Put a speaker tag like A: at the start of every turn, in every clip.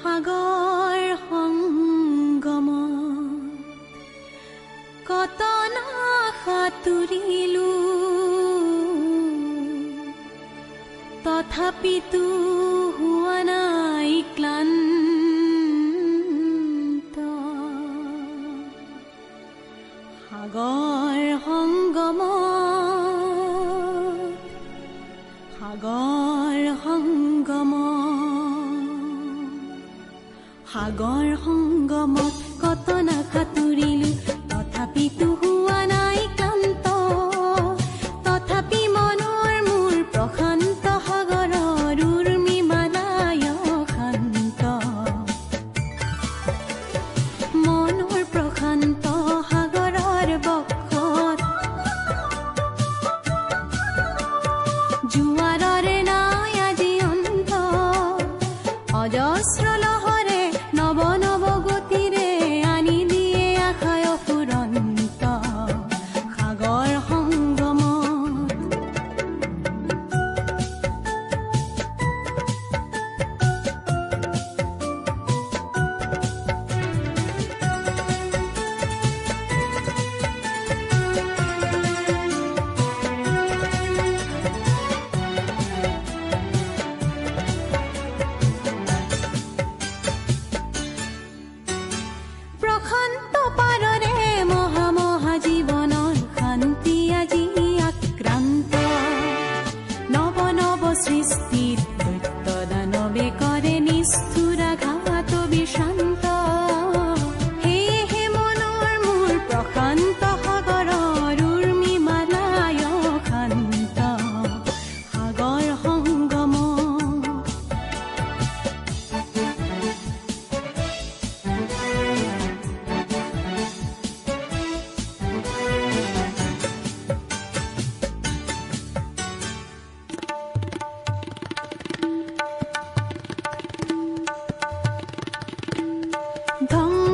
A: সাগৰ সংগম কত না সাঁতুৰিলো তথাপিতো হোৱা নাই ক্লান্ত সাগৰ সংগম সাগৰ সংগমত কত না সাঁতুৰিলো তথাপিতো হোৱা নাই ক্লান্ত তথাপি মনৰ মোৰ প্ৰশান্ত সাগৰৰ উৰ্মি মালায় শান্ত মনৰ প্ৰশান্ত সাগৰৰ বক্ষত জোৱাৰৰে নাই আজি অন্ত অজস্ৰ লহৰে নৱ নৱ গতিৰে আনি দিয়ে আশায় ফুৰন্ত সাগৰ সংগমত প্ৰশান্ত পাৰৰে মহা মহা জীৱনৰ শান্তি আজি আক্ৰান্ত নৱ নৱ সৃষ্টিত দৈত্য দানৱে কৰে নিষ্ঠুৰ আঘাত বিশান্ত সেয়েহে মনৰ মোৰ প্ৰশান্ত সাগৰৰ উৰ্মি মালায় শান্ত সাগৰ সংগম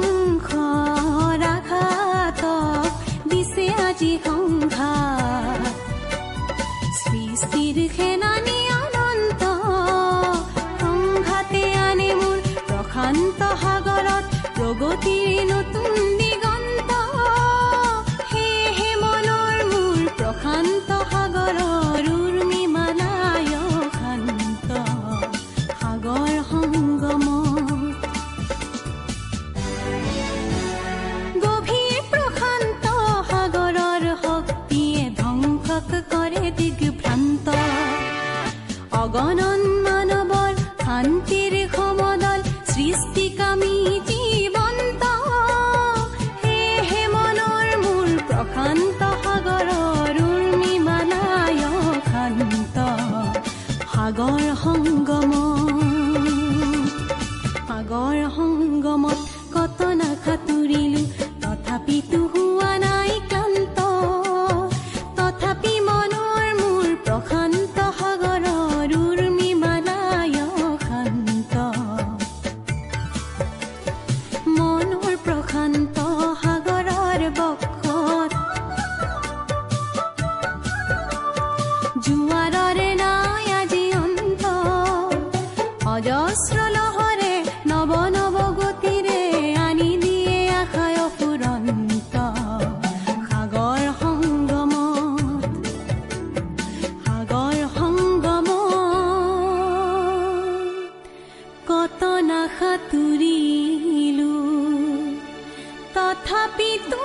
A: ধ্বংসৰ আঘাতক দিছে আজি সংঘাত সৃষ্টিৰ সেনানী অনন্ত সংঘাতে আনে মোৰ প্ৰশান্ত সাগৰত প্ৰগতিৰ নতুন দিগন্ত সেয়েহে মনৰ মোৰ প্ৰশান্ত সাগৰৰ উৰ্মি মালায় শান্ত সাগৰ সংগম গভীৰ প্ৰশান্ত সাগৰৰ শক্তিয়ে ধ্বংসক কৰে দিগভ্ৰান্ত অগণন মানৱৰ শান্তিৰ সমদল সৃষ্টিকামী জীৱন্ত সেয়েহে মনৰ মোৰ প্ৰশান্ত সাগৰৰ উৰ্মি মালায় শান্ত সাগৰ সংগমত কত না সাঁতুৰিলো তথাপিতো হোৱা নাই ক্লান্ত তথাপি মনৰ মোৰ প্ৰশান্ত সাগৰৰ উৰ্মি মালায় শান্ত মনৰ প্ৰশান্ত সাগৰৰ বক্ষত জোৱাৰৰে নাই আজি অন্ত অজস্ৰ লহৰে নৱ নৱ গতিৰে আনি দিয়ে আশায় ফুৰন্ত সাগৰ সংগমত কত না সাঁতুৰিলো তথাপিতো